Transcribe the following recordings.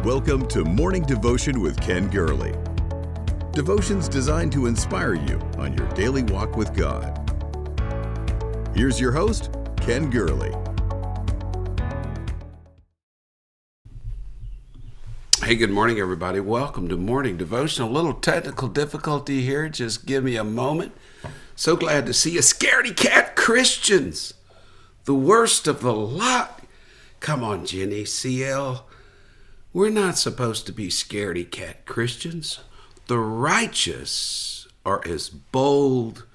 Welcome to Morning Devotion with Ken Gurley. Devotions designed to inspire you on your daily walk with God. Here's your host, Ken Gurley. Hey, good morning, everybody. Welcome to Morning Devotion. A little technical difficulty here. Just give me a moment. So glad to see you. Scaredy-cat Christians. The worst of the lot. Come on, Jenny, CL. We're not supposed to be scaredy-cat Christians. The righteous are as bold,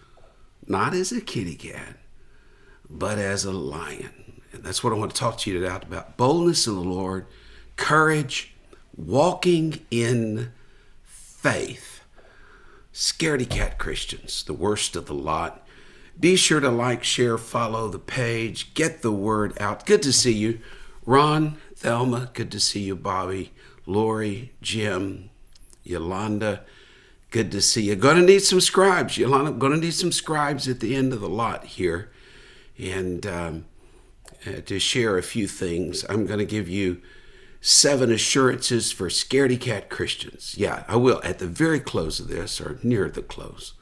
not as a kitty cat, but as a lion. And that's what I want to talk to you today about. Boldness in the Lord, courage, walking in faith. Scaredy-cat Christians, the worst of the lot. Be sure to like, share, follow the page, get the word out. Good to see you. Ron, Thelma, good to see you. Bobby, Lori, Jim, Yolanda, good to see you. Going to need some scribes. Yolanda, going to need some scribes at the end of the lot here. And to share a few things, I'm going to give you 7 assurances for scaredy-cat Christians. Yeah, I will at the very close of this, or near the close.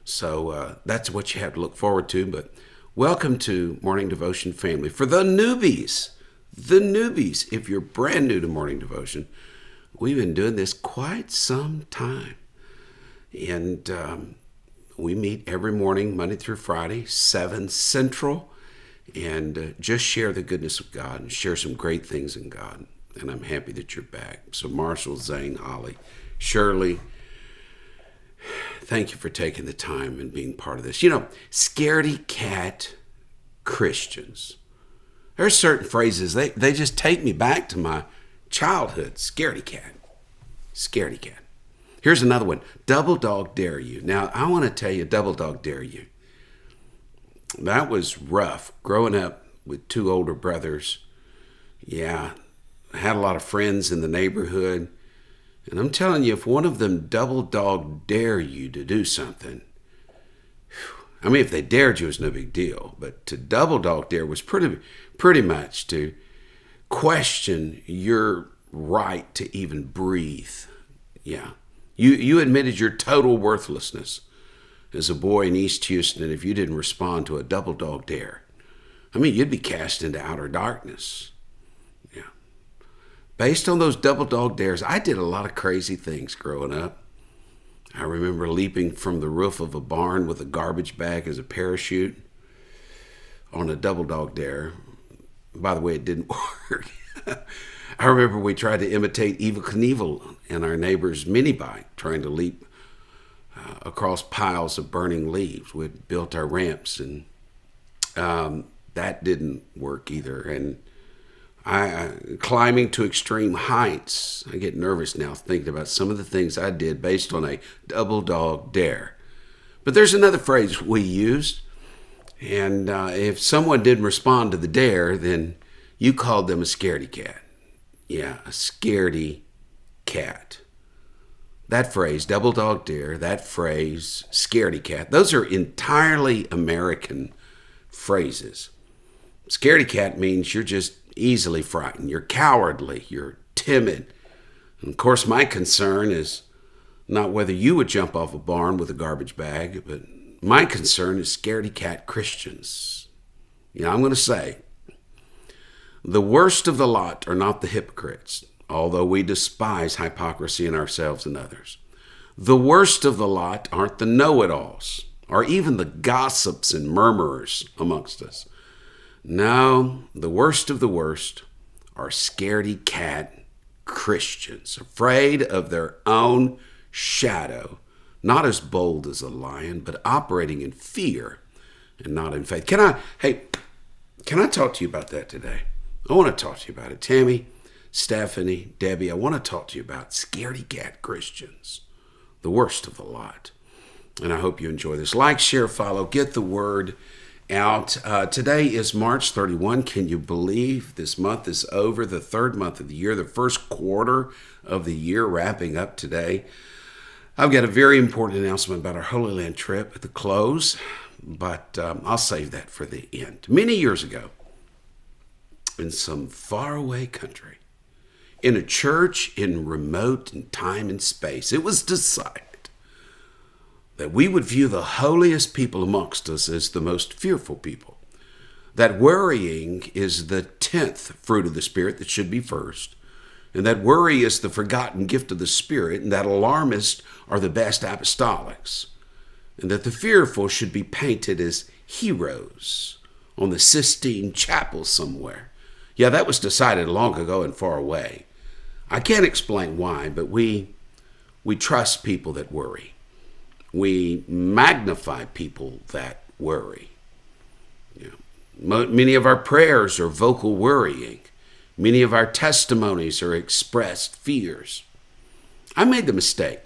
So that's what you have to look forward to. But welcome to Morning Devotion family. For the newbies, if you're brand new to Morning Devotion, we've been doing this quite some time. And we meet every morning, Monday through Friday, 7 Central, and just share the goodness of God and share some great things in God. And I'm happy that you're back. So Marshall, Zane, Holly, Shirley, thank you for taking the time and being part of this. You know, scaredy-cat Christians. There are certain phrases, they just take me back to my childhood. Scaredy-cat. Scaredy-cat. Here's another one. Double dog dare you. Now, I want to tell you, double dog dare you. That was rough. Growing up with 2 older brothers. Yeah, I had a lot of friends in the neighborhood. And I'm telling you, if one of them double dog dare you to do something, I mean, if they dared you, it was no big deal. But to double dog dare was pretty much to question your right to even breathe. Yeah. You admitted your total worthlessness as a boy in East Houston if you didn't respond to a double dog dare. I mean, you'd be cast into outer darkness. Yeah. Based on those double dog dares, I did a lot of crazy things growing up. I remember leaping from the roof of a barn with a garbage bag as a parachute on a double dog dare. By the way, it didn't work. I remember we tried to imitate Evel Knievel in our neighbor's mini bike, trying to leap across piles of burning leaves. We'd built our ramps, and that didn't work either. And climbing to extreme heights. I get nervous now thinking about some of the things I did based on a double dog dare. But there's another phrase we used, and if someone didn't respond to the dare, then you called them a scaredy cat. Yeah, a scaredy cat. That phrase, double dog dare, that phrase, scaredy cat, those are entirely American phrases. Scaredy cat means you're just easily frightened. You're cowardly. You're timid. And of course, my concern is not whether you would jump off a barn with a garbage bag, but my concern is scaredy-cat Christians. You know, I'm going to say, the worst of the lot are not the hypocrites, although we despise hypocrisy in ourselves and others. The worst of the lot aren't the know-it-alls, or even the gossips and murmurers amongst us. No, the worst of the worst are scaredy-cat Christians, afraid of their own shadow, not as bold as a lion, but operating in fear and not in faith. Can I talk to you about that today? I want to talk to you about it. Tammy, Stephanie, Debbie, I want to talk to you about scaredy-cat Christians, the worst of the lot. And I hope you enjoy this. Like, share, follow, get the word out. Today is March 31. Can you believe this month is over? The 3rd month of the year, the first quarter of the year wrapping up today. I've got a very important announcement about our Holy Land trip at the close, but I'll save that for the end. Many years ago, in some faraway country, in a church in remote time and space, it was decided that we would view the holiest people amongst us as the most fearful people. That worrying is the 10th fruit of the Spirit that should be first. And that worry is the forgotten gift of the Spirit. And that alarmists are the best apostolics. And that the fearful should be painted as heroes on the Sistine Chapel somewhere. Yeah, that was decided long ago and far away. I can't explain why, but we trust people that worry. We magnify people that worry. Many of our prayers are vocal worrying. Many of our testimonies are expressed fears. I made the mistake.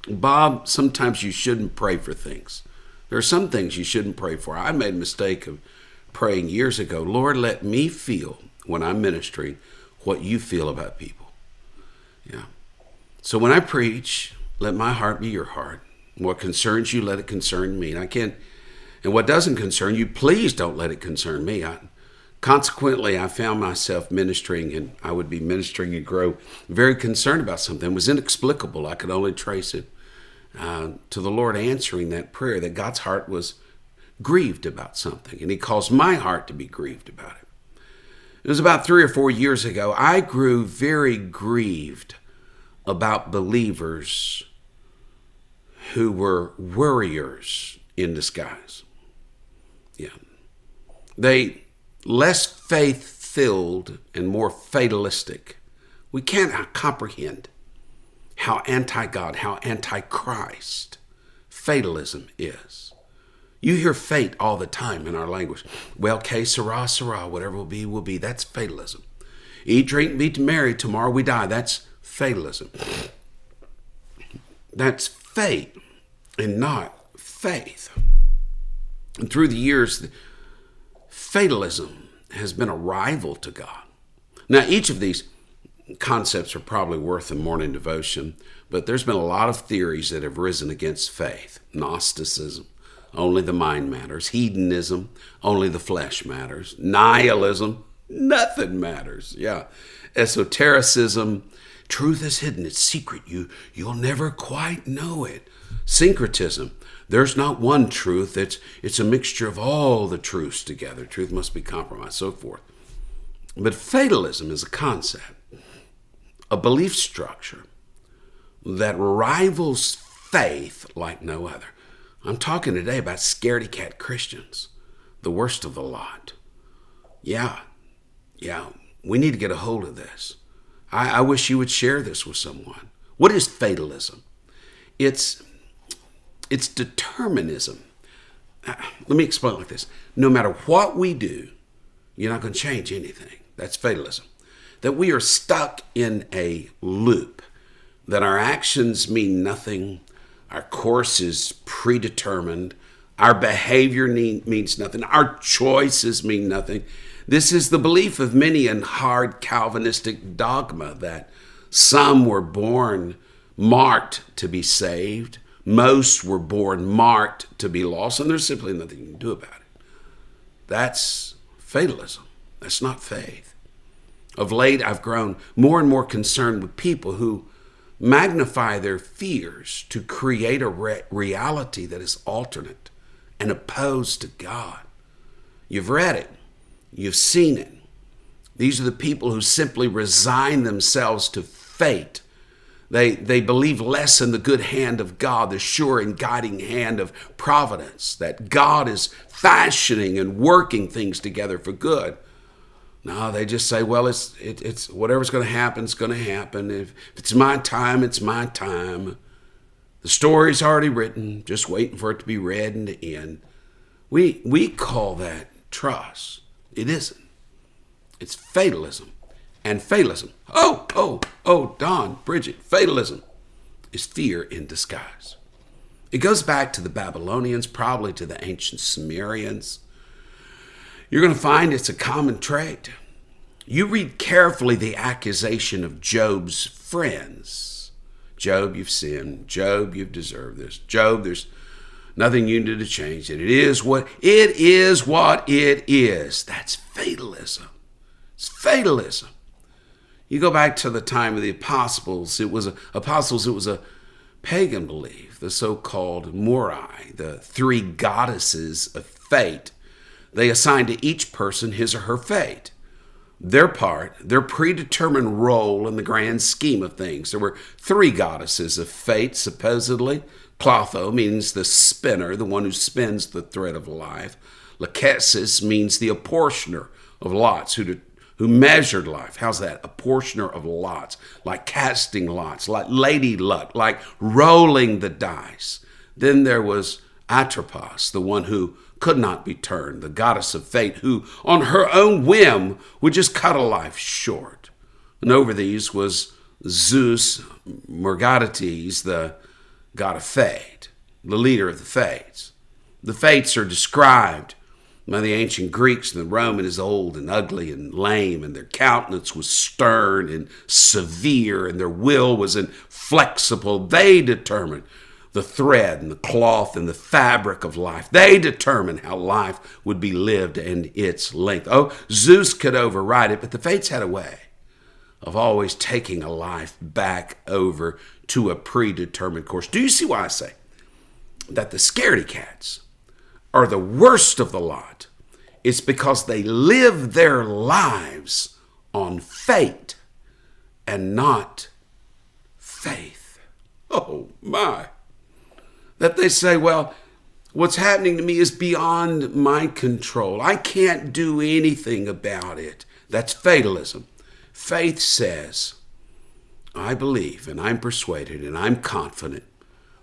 Bob, sometimes you shouldn't pray for things. There are some things you shouldn't pray for. I made a mistake of praying years ago, Lord, let me feel when I'm ministering what you feel about people. Yeah. So when I preach, let my heart be your heart. What concerns you, let it concern me. And what doesn't concern you, please don't let it concern me. Consequently, I found myself ministering, and I would be ministering and grow very concerned about something. It was inexplicable. I could only trace it to the Lord answering that prayer, that God's heart was grieved about something, and he caused my heart to be grieved about it. It was about 3 or 4 years ago. I grew very grieved about believers who were worriers in disguise. Yeah. They less faith-filled and more fatalistic. We can't comprehend how anti-God, how anti-Christ fatalism is. You hear fate all the time in our language. Well, que sera, sera, whatever will be. That's fatalism. Eat, drink, be merry, tomorrow we die. That's fatalism. That's fate and not faith. And through the years, fatalism has been a rival to God. Now, each of these concepts are probably worth a morning devotion, but there's been a lot of theories that have risen against faith. Gnosticism, only the mind matters. Hedonism, only the flesh matters. Nihilism, nothing matters. Yeah. Esotericism, truth is hidden, it's secret. You'll never quite know it. Syncretism, there's not one truth. It's a mixture of all the truths together. Truth must be compromised, so forth. But fatalism is a concept, a belief structure that rivals faith like no other. I'm talking today about SCAREDY-CAT Christians, the worst of the lot. Yeah, we need to get a hold of this. I wish you would share this with someone. What is fatalism? It's determinism. Let me explain it like this. No matter what we do, you're not going to change anything. That's fatalism. That we are stuck in a loop, that our actions mean nothing, our course is predetermined, our behavior means nothing, our choices mean nothing. This is the belief of many in hard Calvinistic dogma that some were born marked to be saved, most were born marked to be lost, and there's simply nothing you can do about it. That's fatalism. That's not faith. Of late, I've grown more and more concerned with people who magnify their fears to create a reality that is alternate and opposed to God. You've read it. You've seen it. These are the people who simply resign themselves to fate. They believe less in the good hand of God, the sure and guiding hand of providence, that God is fashioning and working things together for good. No, they just say, well, it's whatever's going to happen is going to happen. If it's my time, it's my time. The story's already written, just waiting for it to be read and to end. We call that trust. It isn't. It's fatalism. And fatalism, Don, Bridget, fatalism is fear in disguise. It goes back to the Babylonians, probably to the ancient Sumerians. You're going to find it's a common trait. You read carefully the accusation of Job's friends. Job, you've sinned. Job, you've deserved this. Job, there's nothing you do to change it. It is what it is. That's fatalism. It's fatalism. You go back to the time of the apostles. It was a pagan belief, the so-called Morai, the three goddesses of fate. They assigned to each person his or her fate, their part, their predetermined role in the grand scheme of things. There were three goddesses of fate, supposedly. Clotho means the spinner, the one who spins the thread of life. Lachesis means the apportioner of lots, who measured life. How's that? Apportioner of lots, like casting lots, like lady luck, like rolling the dice. Then there was Atropos, the one who could not be turned, the goddess of fate, who on her own whim would just cut a life short. And over these was Zeus Morgadates, the god of fate, the leader of the fates. The fates are described by the ancient Greeks and the Romans as old and ugly and lame, and their countenance was stern and severe, and their will was inflexible. They determined the thread and the cloth and the fabric of life. They determined how life would be lived and its length. Oh, Zeus could override it, but the fates had a way of always taking a life back over to a predetermined course. Do you see why I say that the scaredy-cats are the worst of the lot? It's because they live their lives on fate and not faith. Oh my. That they say, well, what's happening to me is beyond my control. I can't do anything about it. That's fatalism. Faith says, I believe and I'm persuaded and I'm confident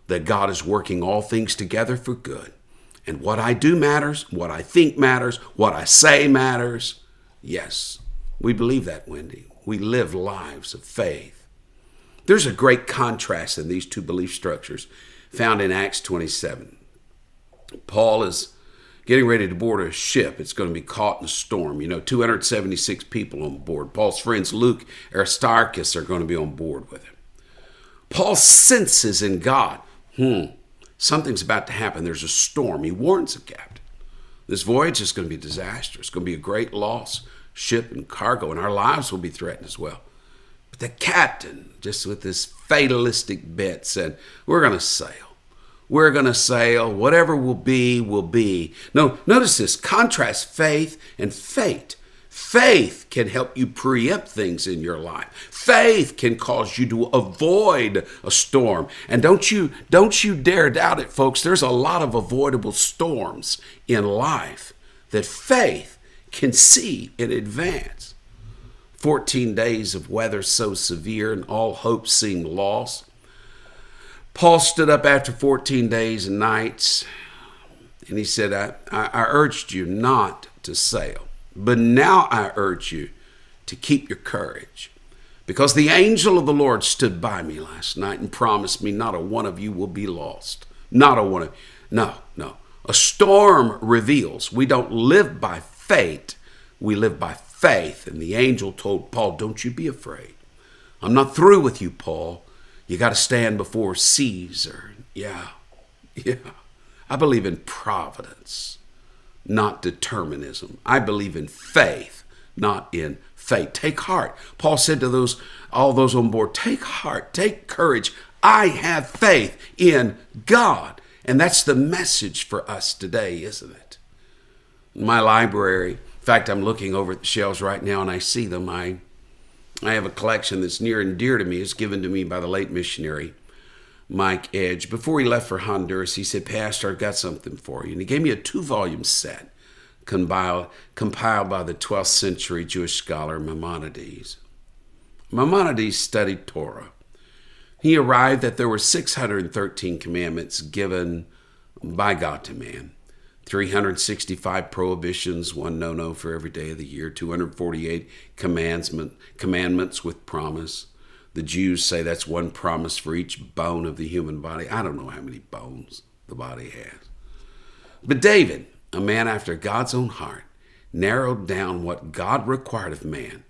that God is working all things together for good. And what I do matters, what I think matters, what I say matters. Yes, we believe that, Wendy. We live lives of faith. There's a great contrast in these two belief structures found in Acts 27. Paul is getting ready to board a ship. It's going to be caught in a storm. 276 people on board. Paul's friends Luke, Aristarchus are going to be on board with him. Paul senses in God, something's about to happen. There's a storm. He warns the captain. This voyage is going to be disastrous. It's going to be a great loss, ship and cargo, and our lives will be threatened as well. But the captain, just with this fatalistic bent, said, we're going to sail. We're going to sail. Whatever will be, will be. No, notice this. Contrast faith and fate. Faith can help you preempt things in your life. Faith can cause you to avoid a storm. And don't you dare doubt it, folks. There's a lot of avoidable storms in life that faith can see in advance. 14 days of weather so severe and all hope seemed lost. Paul stood up after 14 days and nights and he said, I urged you not to sail. But now I urge you to keep your courage, because the angel of the Lord stood by me last night and promised me not a one of you will be lost. Not a one of you. No. A storm reveals we don't live by fate, we live by faith. And the angel told Paul, don't you be afraid. I'm not through with you, Paul. You got to stand before Caesar. Yeah. I believe in providence, not determinism. I believe in faith, not in fate. Take heart. Paul said to all those on board, take heart, take courage. I have faith in God. And that's the message for us today, isn't it? My library, in fact, I'm looking over at the shelves right now and I see them. I have a collection that's near and dear to me. It's given to me by the late missionary Mike Edge. Before he left for Honduras, he said, Pastor, I've got something for you. And he gave me a 2-volume set compiled by the 12th century Jewish scholar Maimonides. Maimonides studied Torah. He arrived that there were 613 commandments given by God to man, 365 prohibitions, 1 no-no for every day of the year, 248 commandments with promise. The Jews say that's 1 promise for each bone of the human body. I don't know how many bones the body has. But David, a man after God's own heart, narrowed down what God required of man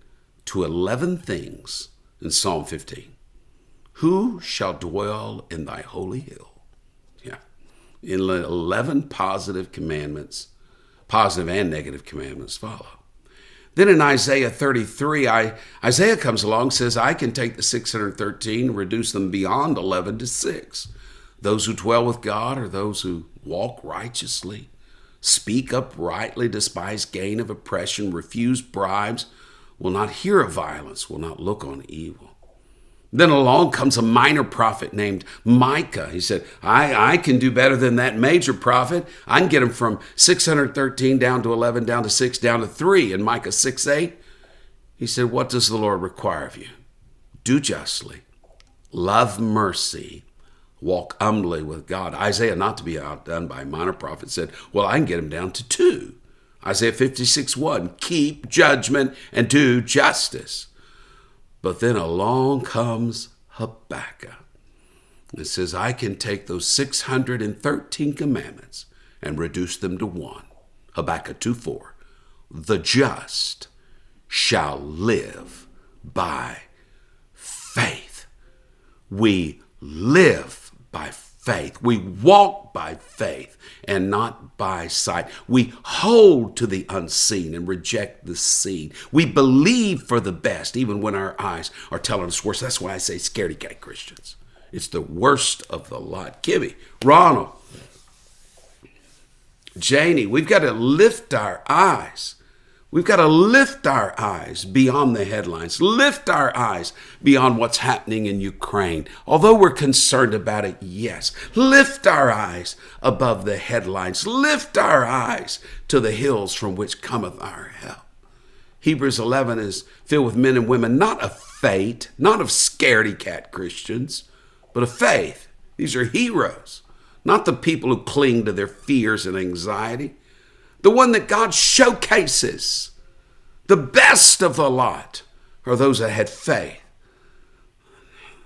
to 11 things in Psalm 15. Who shall dwell in thy holy hill? Yeah. In 11 positive commandments, positive and negative commandments follow. Then in Isaiah 33, Isaiah comes along and says, I can take the 613 and reduce them beyond 11 to 6. Those who dwell with God are those who walk righteously, speak uprightly, despise gain of oppression, refuse bribes, will not hear of violence, will not look on evil. Then along comes a minor prophet named Micah. He said, I can do better than that major prophet. I can get him from 613 down to 11, down to 6, down to 3. In Micah 6:8, he said, what does the Lord require of you? Do justly, love mercy, walk humbly with God. Isaiah, not to be outdone by a minor prophet, said, well, I can get him down to 2. Isaiah 56:1, keep judgment and do justice. But then along comes Habakkuk. It says, I can take those 613 commandments and reduce them to 1. Habakkuk 2:4, the just shall live by faith. We live by faith. We walk by faith and not by sight. We hold to the unseen and reject the seen. We believe for the best, even when our eyes are telling us worse. That's why I say scaredy-cat Christians. It's the worst of the lot. Kimmy, Ronald, Janie, we've got to lift our eyes. We've got to lift our eyes beyond the headlines, lift our eyes beyond what's happening in Ukraine. Although we're concerned about it, yes. Lift our eyes above the headlines. Lift our eyes to the hills from which cometh our help. Hebrews 11 is filled with men and women, not of fate, not of scaredy-cat Christians, but of faith. These are heroes, not the people who cling to their fears and anxiety. The one that God showcases, the best of the lot, are those that had faith.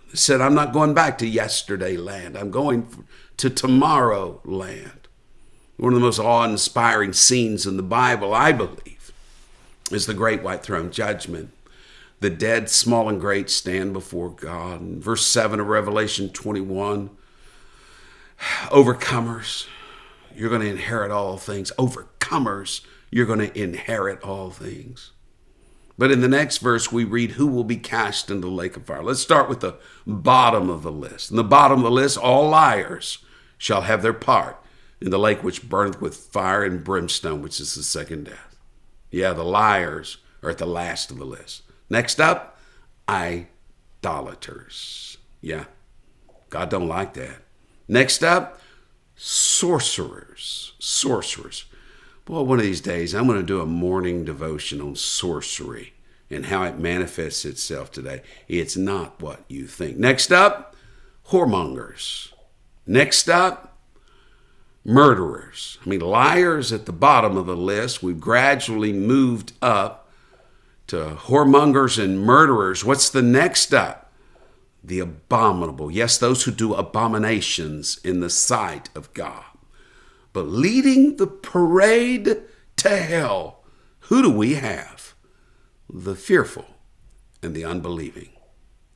They said, I'm not going back to yesterday land. I'm going to tomorrow land. One of the most awe-inspiring scenes in the Bible, I believe, is the great white throne judgment. The dead, small and great, stand before God. In verse 7 of Revelation 21, overcomers, you're going to inherit all things. Overcomers, you're going to inherit all things. But in the next verse, we read, who will be cast into the lake of fire? Let's start with the bottom of the list. In the bottom of the list, all liars shall have their part in the lake which burneth with fire and brimstone, which is the second death. Yeah, the liars are at the last of the list. Next up, idolaters. Yeah, God don't like that. Next up, sorcerers. Boy, one of these days, I'm going to do a morning devotion on sorcery and how it manifests itself today. It's not what you think. Next up, whoremongers. Next up, murderers. Liars at the bottom of the list. We've gradually moved up to whoremongers and murderers. What's the next up? The abominable. Yes, those who do abominations in the sight of God. But leading the parade to hell, who do we have? The fearful and the unbelieving.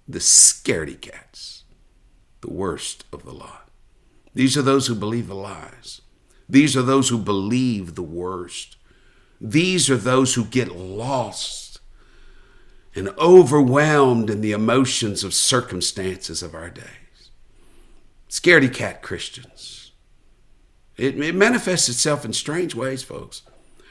The scaredy-cats. The worst of the lot. These are those who believe the lies. These are those who believe the worst. These are those who get lost and overwhelmed in the emotions of circumstances of our days. Scaredy-cat Christians. It manifests itself in strange ways, folks.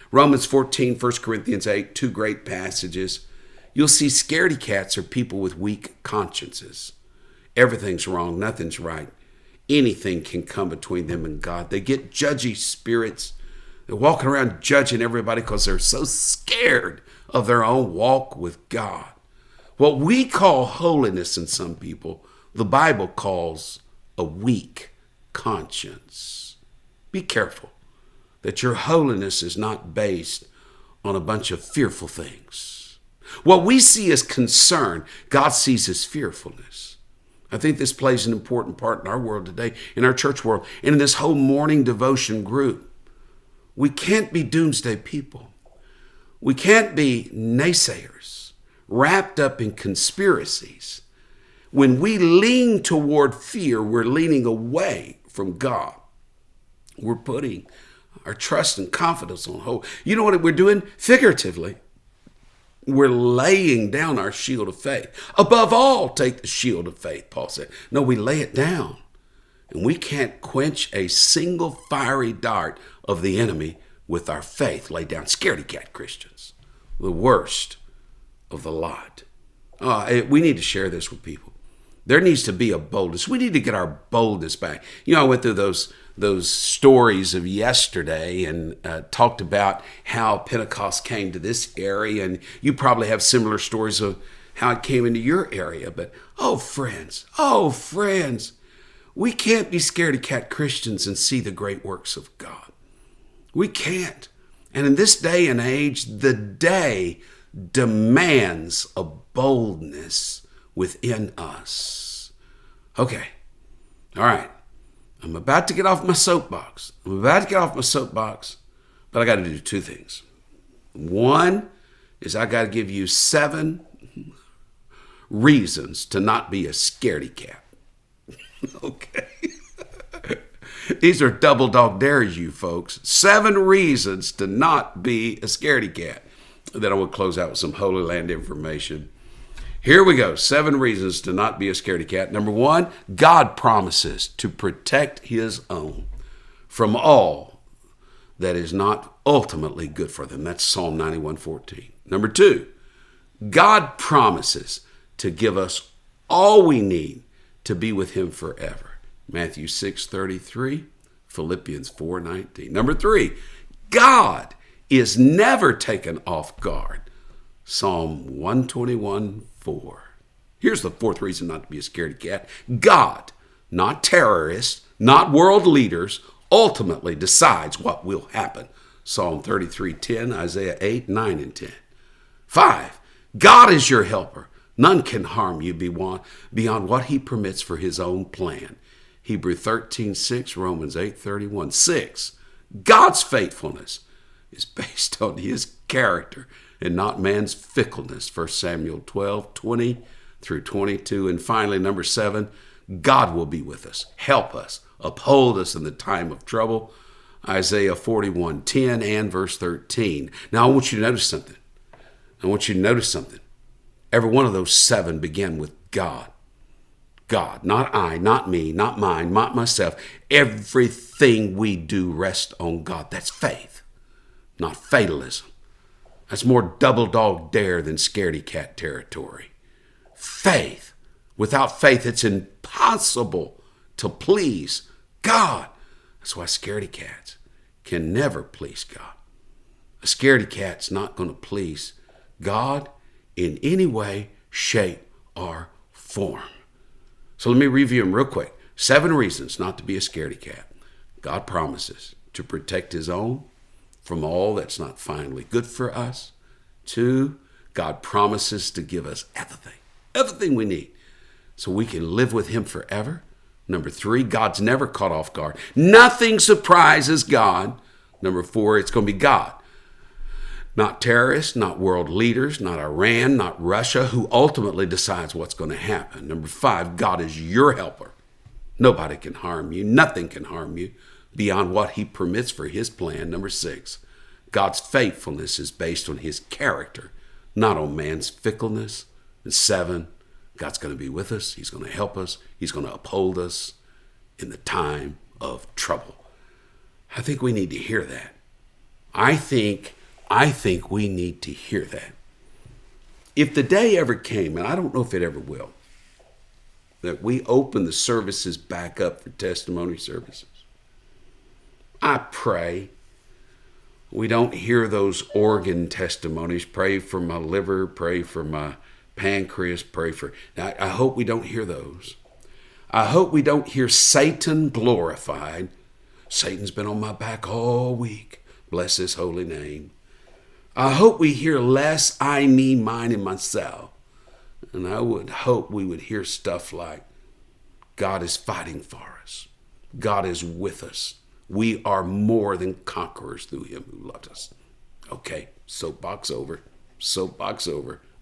Romans 14, 1 Corinthians 8, two great passages. You'll see scaredy-cats are people with weak consciences. Everything's wrong, nothing's right. Anything can come between them and God. They get judgy spirits. They're walking around judging everybody because they're so scared of their own walk with God. What we call holiness in some people, the Bible calls a weak conscience. Be careful that your holiness is not based on a bunch of fearful things. What we see as concern, God sees as fearfulness. I think this plays an important part in our world today, in our church world, and in this whole morning devotion group. We can't be doomsday people. We can't be naysayers, wrapped up in conspiracies. When we lean toward fear, we're leaning away from God. We're putting our trust and confidence on hope. You know what we're doing? Figuratively, We're laying down our shield of faith. Above all, take the shield of faith, Paul said. No, we lay it down. And we can't quench a single fiery dart of the enemy with our faith laid down. Scaredy-cat Christians, the worst of the lot. We need to share this with people. There needs to be a boldness. We need to get our boldness back. I went through those stories of yesterday and talked about how Pentecost came to this area, and you probably have similar stories of how it came into your area. But friends, we can't be scaredy-cat Christians and see the great works of God. We can't. And in this day and age, the day demands a boldness within us. Okay. All right. I'm about to get off my soapbox. But I got to do two things. One is I got to give you 7 reasons to not be a scaredy-cat. Okay. These are double dog dares, you folks. 7 reasons to not be a scaredy-cat. Then I will close out with some Holy Land information. Here we go. 7 reasons to not be a scaredy-cat. Number 1, God promises to protect his own from all that is not ultimately good for them. That's Psalm 91:14. Number 2, God promises to give us all we need to be with him forever. Matthew 6:33, Philippians 4:19. Number 3, God is never taken off guard. Psalm 121:4. Here's the 4th reason not to be a scaredy-cat. God, not terrorists, not world leaders, ultimately decides what will happen. Psalm 33:10, Isaiah 8:9 and 10. 5, God is your helper. None can harm you beyond what he permits for his own plan. Hebrews 13:6, Romans 8:31. 6, God's faithfulness is based on his character and not man's fickleness. 1 Samuel 12:20 through 22. And finally, number 7, God will be with us, help us, uphold us in the time of trouble. Isaiah 41:10 and verse 13. Now, I want you to notice something. Every one of those 7 begin with God. God, not I, not me, not mine, not myself. Everything we do rests on God. That's faith, not fatalism. That's more double dog dare than scaredy-cat territory. Faith. Without faith, it's impossible to please God. That's why scaredy-cats can never please God. A scaredy-cat's not going to please God in any way, shape, or form. So let me review them real quick. 7 reasons not to be a scaredy-cat. God promises to protect his own from all that's not finally good for us. 2, God promises to give us everything we need so we can live with him forever. Number 3, God's never caught off guard. Nothing surprises God. Number 4, it's going to be God. Not terrorists, not world leaders, not Iran, not Russia, who ultimately decides what's going to happen. Number 5, God is your helper. Nobody can harm you. Nothing can harm you beyond what he permits for his plan. Number 6, God's faithfulness is based on his character, not on man's fickleness. And 7, God's going to be with us. He's going to help us. He's going to uphold us in the time of trouble. I think we need to hear that. I think we need to hear that. If the day ever came, and I don't know if it ever will, that we open the services back up for testimony services, I pray we don't hear those organ testimonies. Pray for my liver, pray for my pancreas, pray for... I hope we don't hear those. I hope we don't hear Satan glorified. Satan's been on my back all week. Bless his holy name. I hope we hear less I, me, mine, and myself. And I would hope we would hear stuff like, God is fighting for us. God is with us. We are more than conquerors through him who loved us. Okay, soapbox over.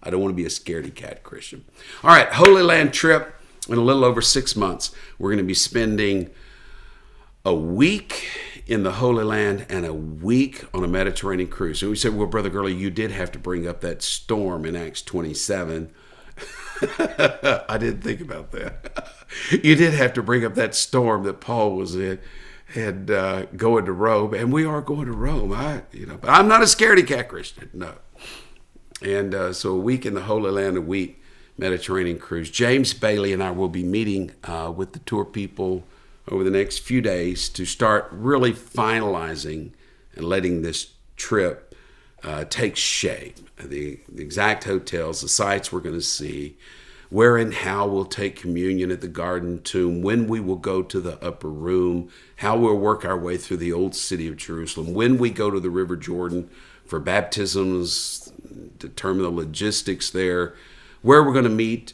I don't want to be a scaredy-cat Christian. All right, Holy Land trip in a little over 6 months. We're going to be spending a week in the Holy Land and a week on a Mediterranean cruise. And we said, well, Brother Gurley, you did have to bring up that storm in Acts 27. I didn't think about that. You did have to bring up that storm that Paul was in and going to Rome. And we are going to Rome. But I'm not a scaredy-cat Christian, no. And so a week in the Holy Land, a week Mediterranean cruise. JamesL.Bailey and I will be meeting with the tour people over the next few days to start really finalizing and letting this trip take shape. The exact hotels, the sites we're going to see, where and how we'll take communion at the Garden Tomb, when we will go to the upper room, how we'll work our way through the old city of Jerusalem, when we go to the River Jordan for baptisms, determine the logistics there, where we're going to meet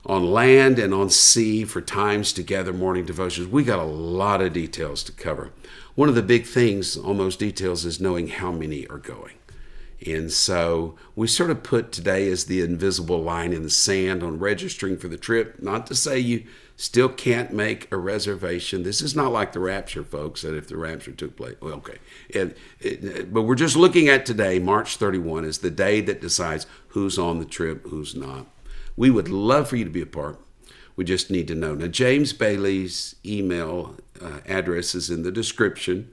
on land and on sea for times together, morning devotions. We got a lot of details to cover. One of the big things on those details is knowing how many are going. And so we sort of put today as the invisible line in the sand on registering for the trip. Not to say you still can't make a reservation. This is not like the rapture, folks, that if the rapture took place, well, okay. But we're just looking at today, March 31, as the day that decides who's on the trip, who's not. We would love for you to be a part. We just need to know. Now, JamesL.Bailey's email address is in the description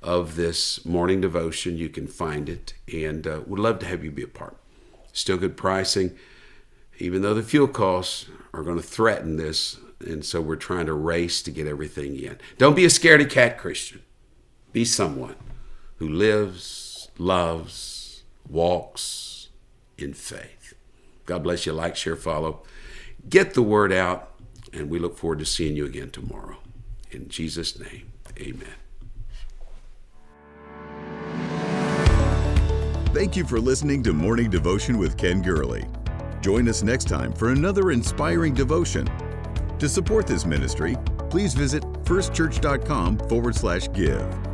of this morning devotion. You can find it, and we'd love to have you be a part. Still good pricing, even though the fuel costs are going to threaten this, and so we're trying to race to get everything in. Don't be a scaredy-cat Christian. Be someone who lives, loves, walks in faith. God bless you. Like, share, follow. Get the word out, and we look forward to seeing you again tomorrow. In Jesus' name, amen. Thank you for listening to Morning Devotion with Ken Gurley. Join us next time for another inspiring devotion. To support this ministry, please visit firstchurch.com/give.